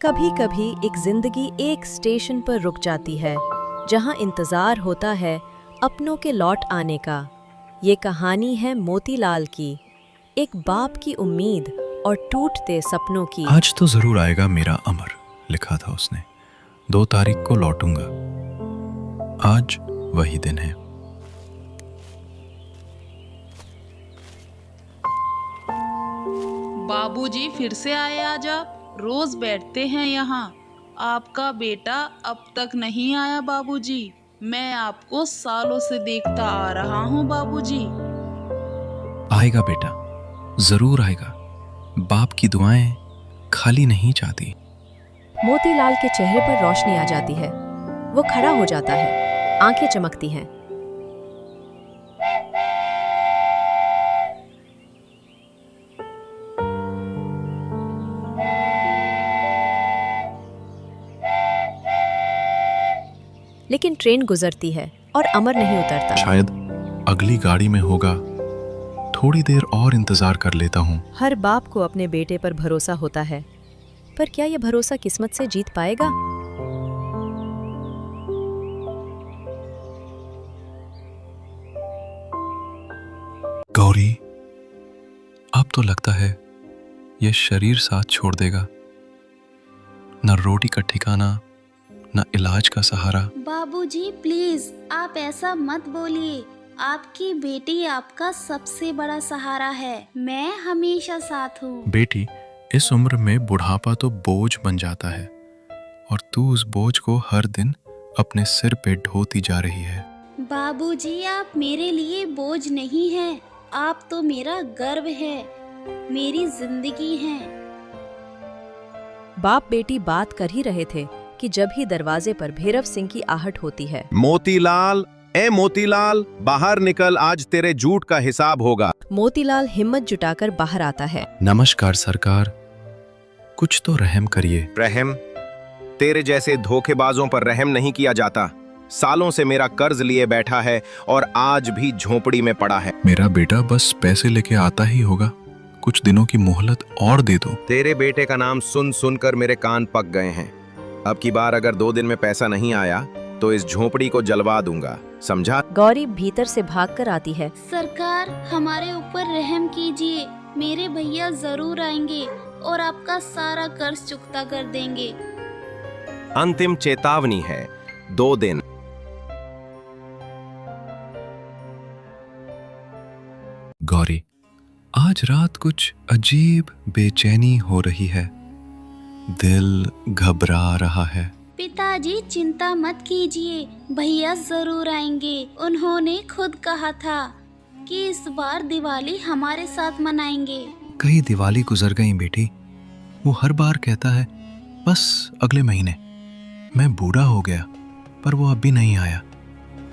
कभी कभी एक जिंदगी एक स्टेशन पर रुक जाती है जहां इंतजार होता है अपनों के लौट आने का। ये कहानी है मोतीलाल की, एक बाप की उम्मीद और टूटते सपनों की। आज तो जरूर आएगा मेरा अमर, लिखा था उसने। 2 तारीख को लौटूंगा। आज वही दिन है। बाबूजी फिर से आए आज आप? रोज बैठते हैं यहाँ। आपका बेटा अब तक नहीं आया बाबूजी। मैं आपको सालों से देखता आ रहा हूँ बाबूजी। आएगा बेटा, जरूर आएगा। बाप की दुआएं खाली नहीं जाती। मोतीलाल के चेहरे पर रोशनी आ जाती है। वो खड़ा हो जाता है, आंखें चमकती हैं। लेकिन ट्रेन गुजरती है और अमर नहीं उतरता। शायद अगली गाड़ी में होगा। थोड़ी देर और इंतजार कर लेता हूँ। हर बाप को अपने बेटे पर भरोसा होता है, पर क्या यह भरोसा किस्मत से जीत पाएगा? गौरी, अब तो लगता है यह शरीर साथ छोड़ देगा। न रोटी का ठिकाना, न इलाज का सहारा। बाबूजी प्लीज आप ऐसा मत बोलिए। आपकी बेटी आपका सबसे बड़ा सहारा है। मैं हमेशा साथ हूँ। बेटी, इस उम्र में बुढ़ापा तो बोझ बन जाता है और तू उस बोझ को हर दिन अपने सिर पे ढोती जा रही है। बाबूजी आप मेरे लिए बोझ नहीं हैं। आप तो मेरा गर्व है, मेरी जिंदगी है। बाप बेटी बात कर ही रहे थे कि जब ही दरवाजे पर भैरव सिंह की आहट होती है। मोतीलाल, ए मोतीलाल, बाहर निकल, आज तेरे झूठ का हिसाब होगा। मोतीलाल हिम्मत जुटाकर बाहर आता है। नमस्कार सरकार, कुछ तो रहम करिए। रहम? तेरे जैसे धोखेबाजों पर रहम नहीं किया जाता। सालों से मेरा कर्ज लिए बैठा है और आज भी झोपड़ी में पड़ा है। मेरा बेटा बस पैसे लेके आता ही होगा, कुछ दिनों की मोहलत और दे दो। तेरे बेटे का नाम सुन सुनकर मेरे कान पक गए हैं। अब की बार अगर 2 दिन में पैसा नहीं आया तो इस झोपड़ी को जलवा दूंगा, समझा? गौरी भीतर से भागकर आती है। सरकार हमारे ऊपर रहम कीजिए। मेरे भैया जरूर आएंगे और आपका सारा कर्ज चुकता कर देंगे। अंतिम चेतावनी है, 2 दिन। गौरी, आज रात कुछ अजीब बेचैनी हो रही है। दिल घबरा रहा है। पिताजी चिंता मत कीजिए, भैया जरूर आएंगे। उन्होंने खुद कहा था कि इस बार दिवाली हमारे साथ मनाएंगे। कई दिवाली गुजर गई बेटी। वो हर बार कहता है बस अगले महीने। मैं बूढ़ा हो गया, पर वो अभी नहीं आया।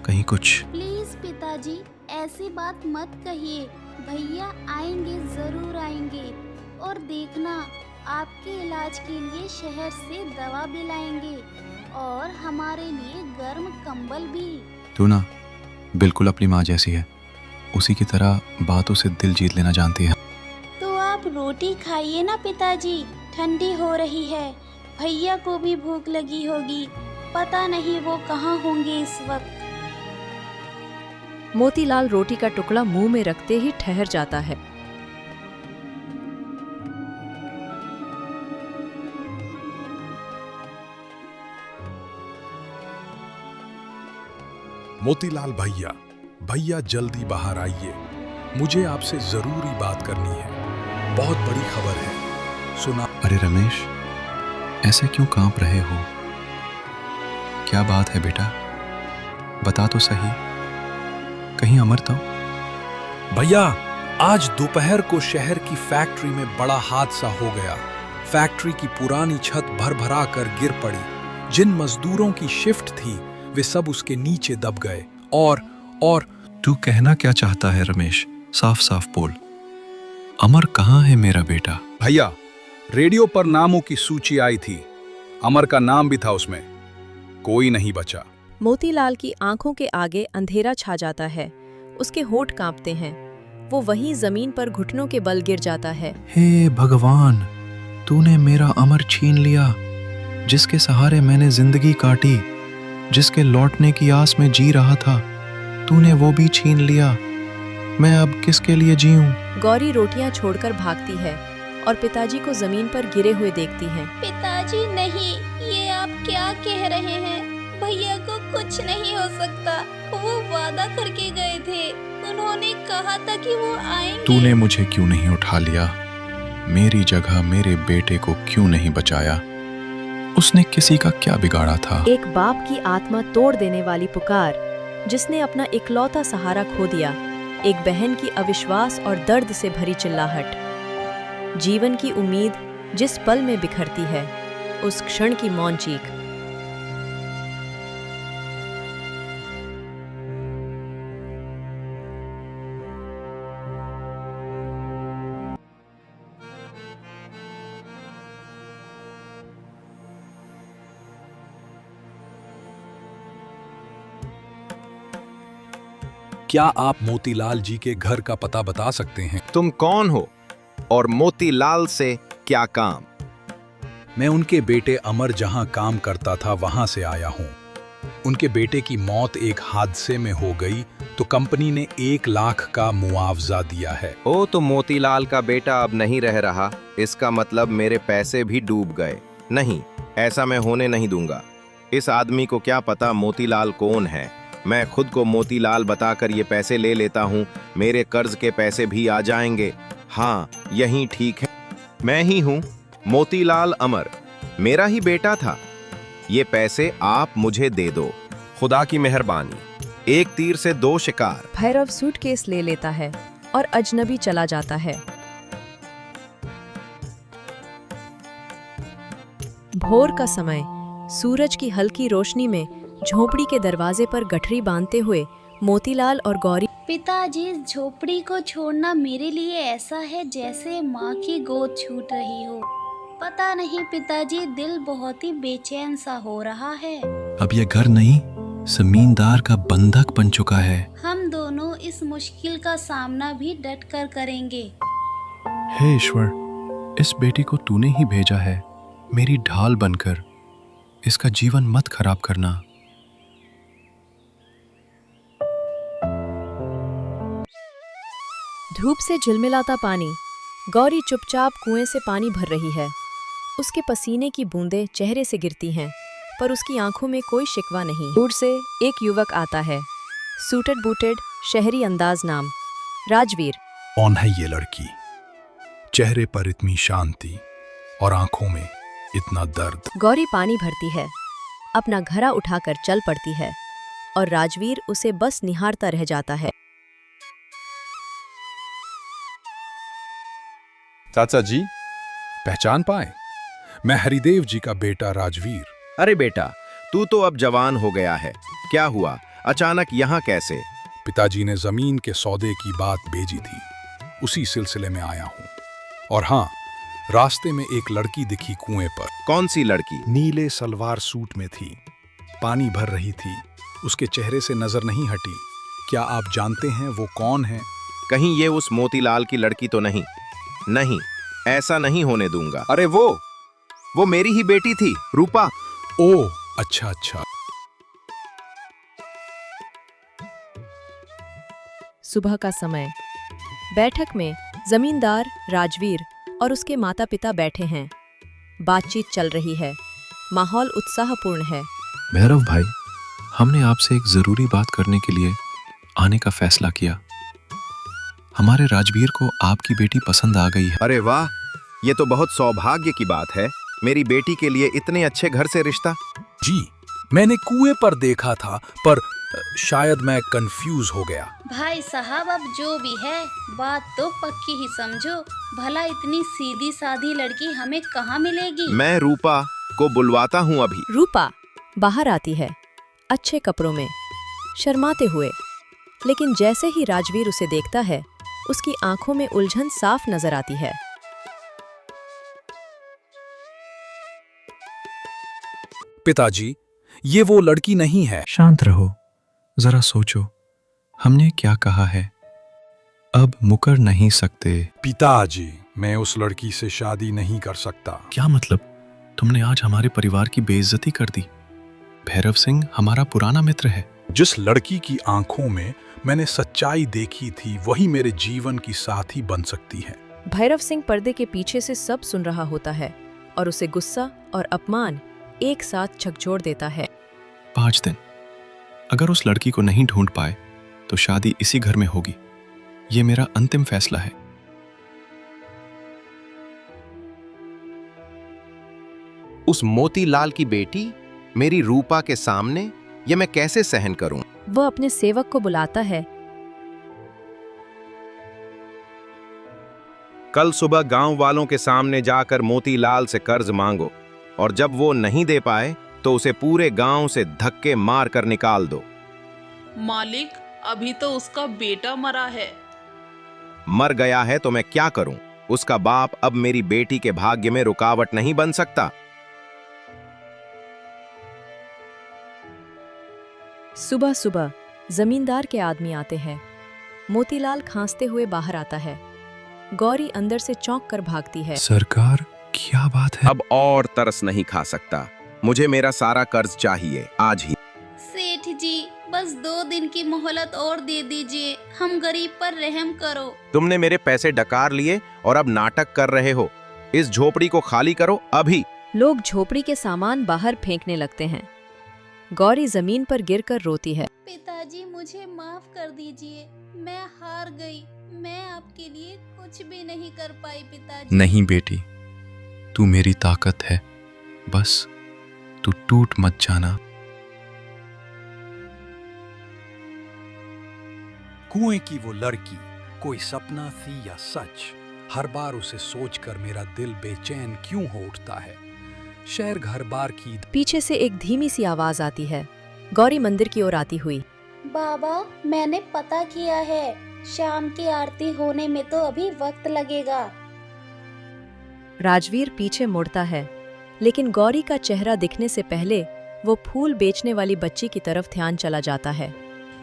कहीं कुछ। प्लीज पिताजी ऐसी बात मत कहिए। भैया आएंगे, जरूर आएंगे। और देखना, आपके इलाज के लिए शहर से दवा भी लाएंगे और हमारे लिए गर्म कंबल भी। तू ना बिल्कुल अपनी माँ जैसी है। उसी की तरह बातों से दिल जीत लेना जानती है। तो आप रोटी खाइए ना पिताजी, ठंडी हो रही है। भैया को भी भूख लगी होगी, पता नहीं वो कहाँ होंगे इस वक्त। मोतीलाल रोटी का टुकड़ा मुंह में रखते ही ठहर जाता है। मोतीलाल भैया, भैया जल्दी बाहर आइए। मुझे आपसे जरूरी बात करनी है। बहुत बड़ी खबर है, सुना? अरे रमेश, ऐसे क्यों कांप रहे हो? क्या बात है बेटा, बता तो सही। कहीं अमर तो? भैया, आज दोपहर को शहर की फैक्ट्री में बड़ा हादसा हो गया। फैक्ट्री की पुरानी छत भर-भरा कर गिर पड़ी। जिन मजदूरों की शिफ्ट थी वे सब उसके नीचे दब गए। और तू कहना क्या चाहता है रमेश? साफ साफ बोल। अमर कहाँ है मेरा बेटा? भैया, रेडियो पर नामों की सूची आई थी। अमर का नाम भी था उसमें। कोई नहीं बचा। मोतीलाल की आंखों के आगे अंधेरा छा जाता है। उसके होठ कांपते हैं। वो वहीं जमीन पर घुटनों के बल गिर जाता है। हे भगवान, तूने मेरा अमर छीन लिया। जिसके सहारे मैंने जिंदगी काटी, जिसके लौटने की आस में जी रहा था, तूने वो भी छीन लिया। मैं अब किसके लिए जीऊं? गौरी रोटियां छोड़कर भागती है और पिताजी को जमीन पर गिरे हुए देखती हैं। पिताजी नहीं, ये आप क्या कह रहे हैं? भैया को कुछ नहीं हो सकता। वो वादा करके गए थे, उन्होंने कहा था कि वो आएंगे। तूने मुझे क्यों नहीं उठा लिया? मेरी जगह मेरे बेटे को क्यों नहीं बचाया? उसने किसी का क्या बिगाड़ा था? एक बाप की आत्मा तोड़ देने वाली पुकार, जिसने अपना इकलौता सहारा खो दिया। एक बहन की अविश्वास और दर्द से भरी चिल्लाहट। जीवन की उम्मीद जिस पल में बिखरती है, उस क्षण की मौन चीख। क्या आप मोतीलाल जी के घर का पता बता सकते हैं? तुम कौन हो और मोतीलाल से क्या काम? मैं उनके बेटे अमर जहां काम करता था वहां से आया हूं। उनके बेटे की मौत एक हादसे में हो गई तो कंपनी ने 1 लाख का मुआवजा दिया है। ओ, तो मोतीलाल का बेटा अब नहीं रह रहा, इसका मतलब मेरे पैसे भी डूब गए। नहीं, ऐसा मैं होने नहीं दूंगा। इस आदमी को क्या पता मोतीलाल कौन है। मैं खुद को मोतीलाल बताकर ये पैसे ले लेता हूँ, मेरे कर्ज के पैसे भी आ जाएंगे। हाँ, यही ठीक है, मैं ही हूँ मोतीलाल अमर, मेरा ही बेटा था। ये पैसे आप मुझे दे दो, खुदा की मेहरबानी। एक तीर से 2 शिकार। भैरव सूटकेस ले लेता है और अजनबी चला जाता है। भोर का समय, सूरज की हल्की रोशनी में झोपड़ी के दरवाजे पर गठरी बांधते हुए मोतीलाल और गौरी। पिताजी, इस झोपड़ी को छोड़ना मेरे लिए ऐसा है जैसे माँ की गोद छूट रही हो। पता नहीं पिताजी, दिल बहुत ही बेचैन सा हो रहा है। अब ये घर नहीं, जमींदार का बंधक बन चुका है। हम दोनों इस मुश्किल का सामना भी डट कर करेंगे। हे ईश्वर, इस बेटी को तूने ही भेजा है, मेरी ढाल बनकर। इसका जीवन मत खराब करना। धूप से झिलमिलाता पानी। गौरी चुपचाप कुएं से पानी भर रही है। उसके पसीने की बूंदें चेहरे से गिरती हैं, पर उसकी आंखों में कोई शिकवा नहीं। दूर से एक युवक आता है, सूटेड बूटेड, शहरी अंदाज नाम राजवीर। कौन है ये लड़की? चेहरे पर इतनी शांति और आंखों में इतना दर्द। गौरी पानी भरती है, अपना घड़ा उठाकर चल पड़ती है और राजवीर उसे बस निहारता रह जाता है। चाचा जी, पहचान पाए? मैं हरिदेव जी का बेटा राजवीर। अरे बेटा, तू तो अब जवान हो गया है। क्या हुआ, अचानक यहाँ कैसे? पिताजी ने जमीन के सौदे की बात भेजी थी, उसी सिलसिले में आया हूँ। और हाँ, रास्ते में एक लड़की दिखी कुएं पर। कौन सी लड़की? नीले सलवार सूट में थी, पानी भर रही थी, उसके चेहरे से नजर नहीं हटी। क्या आप जानते हैं वो कौन है? कहीं ये उस मोतीलाल की लड़की तो नहीं? नहीं, ऐसा नहीं होने दूंगा। अरे वो मेरी ही बेटी थी, रूपा। ओह, अच्छा अच्छा। सुबह का समय, बैठक में जमींदार, राजवीर और उसके माता पिता बैठे हैं। बातचीत चल रही है, माहौल उत्साहपूर्ण है। भैरव भाई, हमने आपसे एक जरूरी बात करने के लिए आने का फैसला किया। हमारे राजवीर को आपकी बेटी पसंद आ गई है। अरे वाह, ये तो बहुत सौभाग्य की बात है। मेरी बेटी के लिए इतने अच्छे घर से रिश्ता। जी, मैंने कुएं पर देखा था, पर शायद मैं कंफ्यूज हो गया। भाई साहब, अब जो भी है, बात तो पक्की ही समझो। भला इतनी सीधी साधी लड़की हमें कहाँ मिलेगी? मैं रूपा को बुलवाता हूँ अभी। रूपा बाहर आती है, अच्छे कपड़ों में, शर्माते हुए। लेकिन जैसे ही राजवीर उसे देखता है, उसकी आंखों में उलझन साफ नजर आती है। पिताजी, ये वो लड़की नहीं है। शांत रहो, जरा सोचो, हमने क्या कहा है? अब मुकर नहीं सकते। पिताजी, मैं उस लड़की से शादी नहीं कर सकता। क्या मतलब? तुमने आज हमारे परिवार की बेइज्जती कर दी। भैरव सिंह हमारा पुराना मित्र है। जिस लड़की की आंखों में मैंने सच्चाई देखी थी वही मेरे जीवन की साथी बन सकती है। भैरव सिंह पर्दे के पीछे से सब सुन रहा होता है और उसे गुस्सा और अपमान एक साथ झकझोर देता है। 5 दिन अगर उस लड़की को नहीं ढूंढ पाए तो शादी इसी घर में होगी। ये मेरा अंतिम फैसला है। उस मोतीलाल की बेटी मेरी रूपा के सामने, ये मैं कैसे सहन करूं? वह अपने सेवक को बुलाता है। कल सुबह गांव वालों के सामने जाकर मोतीलाल से कर्ज मांगो और जब वो नहीं दे पाए तो उसे पूरे गांव से धक्के मार कर निकाल दो। मालिक, अभी तो उसका बेटा मरा है। मर गया है तो मैं क्या करूं? उसका बाप अब मेरी बेटी के भाग्य में रुकावट नहीं बन सकता। सुबह सुबह जमींदार के आदमी आते हैं। मोतीलाल खांसते हुए बाहर आता है। गौरी अंदर से चौंक कर भागती है। सरकार, क्या बात है? अब और तरस नहीं खा सकता। मुझे मेरा सारा कर्ज चाहिए आज ही। सेठ जी, बस 2 दिन की मोहलत और दे दीजिए। हम गरीब पर रहम करो। तुमने मेरे पैसे डकार लिए और अब नाटक कर रहे हो। इस झोपड़ी को खाली करो अभी। लोग झोपड़ी के सामान बाहर फेंकने लगते हैं। गौरी जमीन पर गिरकर रोती है। पिताजी, मुझे माफ कर दीजिए। मैं हार गई। मैं आपके लिए कुछ भी नहीं कर पाई पिताजी। नहीं बेटी, तू मेरी ताकत है। बस तू टूट मत जाना। कुएं की वो लड़की कोई सपना थी या सच? हर बार उसे सोचकर मेरा दिल बेचैन क्यों हो उठता है। शहर घर बार की पीछे से एक धीमी सी आवाज आती है। गौरी मंदिर की ओर आती हुई। बाबा, मैंने पता किया है। शाम की आरती होने में तो अभी वक्त लगेगा। राजवीर पीछे मुड़ता है, लेकिन गौरी का चेहरा दिखने से पहले वो फूल बेचने वाली बच्ची की तरफ ध्यान चला जाता है।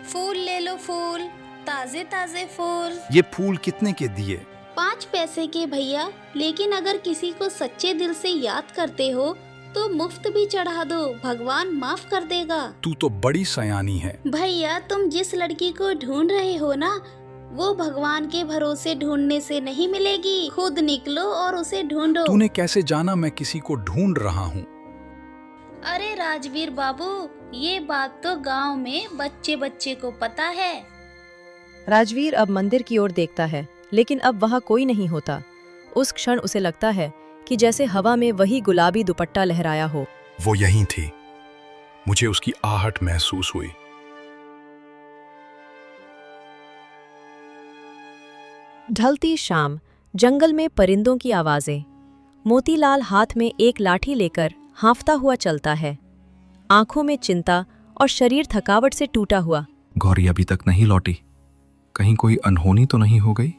फूल ले लो, फूल, ताजे ताजे फूल। ये फूल कितने के दिए? 5 पैसे के भैया, लेकिन अगर किसी को सच्चे दिल से याद करते हो तो मुफ्त भी चढ़ा दो, भगवान माफ कर देगा। तू तो बड़ी सयानी है। भैया, तुम जिस लड़की को ढूंढ रहे हो ना, वो भगवान के भरोसे ढूंढने से नहीं मिलेगी। खुद निकलो और उसे ढूंढो। तूने कैसे जाना मैं किसी को ढूंढ रहा हूँ? अरे राजवीर बाबू, ये बात तो गांव में बच्चे बच्चे को पता है। राजवीर अब मंदिर की ओर देखता है, लेकिन अब वहाँ कोई नहीं होता। उस क्षण उसे लगता है कि जैसे हवा में वही गुलाबी दुपट्टा लहराया हो। वो यहीं थी। मुझे उसकी आहट महसूस हुई। ढलती शाम, जंगल में परिंदों की आवाजें। मोतीलाल हाथ में एक लाठी लेकर हांफता हुआ चलता है, आंखों में चिंता और शरीर थकावट से टूटा हुआ। गौरी अभी तक नहीं लौटी। कहीं कोई अनहोनी तो नहीं हो गई?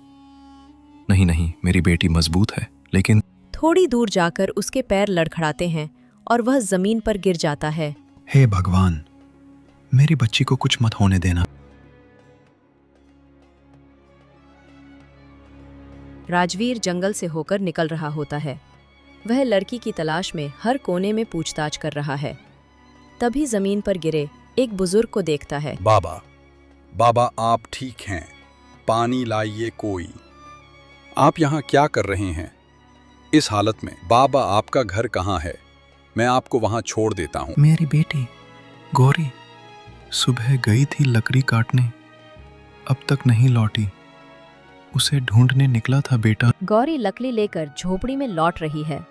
नहीं नहीं, मेरी बेटी मजबूत है। लेकिन थोड़ी दूर जाकर उसके पैर लड़खड़ाते हैं और वह जमीन पर गिर जाता है। हे भगवान, मेरी बच्ची को कुछ मत होने देना। राजवीर जंगल से होकर निकल रहा होता है। वह लड़की की तलाश में हर कोने में पूछताछ कर रहा है। तभी जमीन पर गिरे एक बुजुर्ग को देखता है। बाबा, बाबा, आप ठीक हैं? पानी लाइए कोई। आप यहाँ क्या कर रहे हैं इस हालत में? बाबा, आपका घर कहाँ है? मैं आपको वहाँ छोड़ देता हूँ। मेरी बेटी गौरी सुबह गई थी लकड़ी काटने, अब तक नहीं लौटी। उसे ढूंढने निकला था बेटा। गौरी लकड़ी लेकर झोपड़ी में लौट रही है।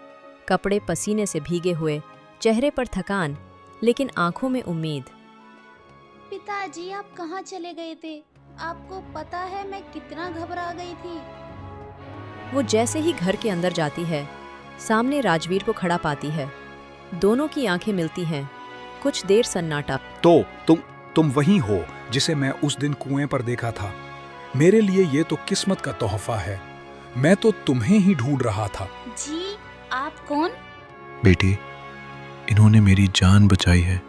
कपड़े पसीने से भीगे हुए, चेहरे पर थकान, लेकिन आंखों में उम्मीद। पिताजी, आप कहाँ चले गए थे? आपको पता है मैं कितना घबरा गई थी। वो जैसे ही घर के अंदर जाती है, सामने राजवीर को खड़ा पाती है। दोनों की आंखें मिलती हैं। कुछ देर सन्नाटा। तो तुम वही हो जिसे मैं उस दिन कुएं पर देखा था। मेरे लिए ये तो किस्मत का तोहफा है। मैं तो तुम्हें ही ढूंढ रहा था। जी, आप कौन? बेटी, इन्होंने मेरी जान बचाई है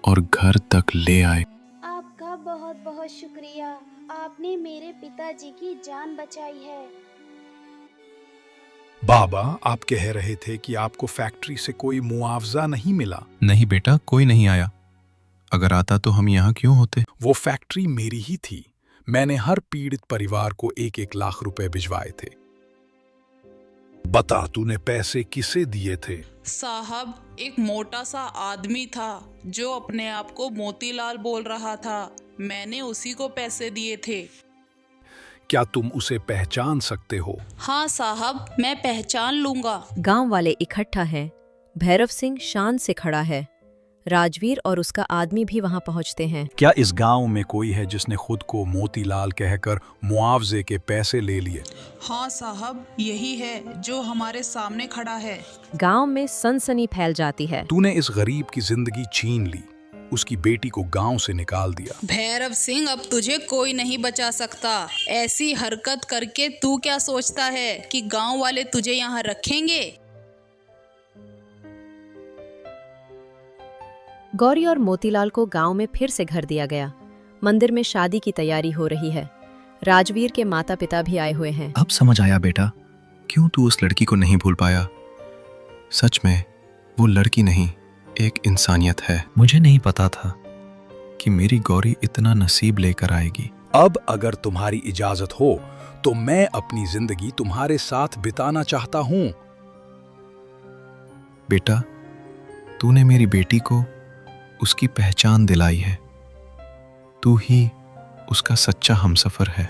और घर तक ले आए। आपका बहुत बहुत शुक्रिया। आपने मेरे पिताजी की जान बचाई है। बाबा, आप कह रहे थे कि आपको फैक्ट्री से कोई मुआवजा नहीं मिला। नहीं बेटा, कोई नहीं आया। अगर आता तो हम यहाँ क्यों होते? वो फैक्ट्री मेरी ही थी। मैंने हर पीड़ित परिवार को 1-1 लाख रुपए भिजवाए थे। बता, तूने पैसे किसे दिए थे? साहब, एक मोटा सा आदमी था जो अपने आप को मोतीलाल बोल रहा था। मैंने उसी को पैसे दिए थे। क्या तुम उसे पहचान सकते हो? हाँ साहब, मैं पहचान लूंगा। गांव वाले इकट्ठा हैं। भैरव सिंह शान से खड़ा है। राजवीर और उसका आदमी भी वहां पहुंचते हैं। क्या इस गांव में कोई है जिसने खुद को मोतीलाल कहकर मुआवजे के पैसे ले लिए? हाँ साहब, यही है जो हमारे सामने खड़ा है। गांव में सनसनी फैल जाती है। तूने इस गरीब की जिंदगी छीन ली, उसकी बेटी को गांव से निकाल दिया। भैरव सिंह, अब तुझे कोई नहीं बचा सकता। ऐसी हरकत करके तू क्या सोचता है कि गांव वाले तुझे यहाँ रखेंगे? गौरी और मोतीलाल को गांव में फिर से घर दिया गया। मंदिर में शादी की तैयारी हो रही है। राजवीर के माता पिता भी आए हुए हैं। अब समझ आया बेटा, क्यों तू उस लड़की को नहीं भूल पाया। सच में वो लड़की नहीं, एक इंसानियत है। मुझे नहीं पता था कि मेरी गौरी इतना नसीब लेकर आएगी। अब अगर तुम्हारी इजाजत हो तो मैं अपनी जिंदगी तुम्हारे साथ बिताना चाहता हूं। बेटा, तूने मेरी बेटी को उसकी पहचान दिलाई है। तू ही उसका सच्चा हमसफर है।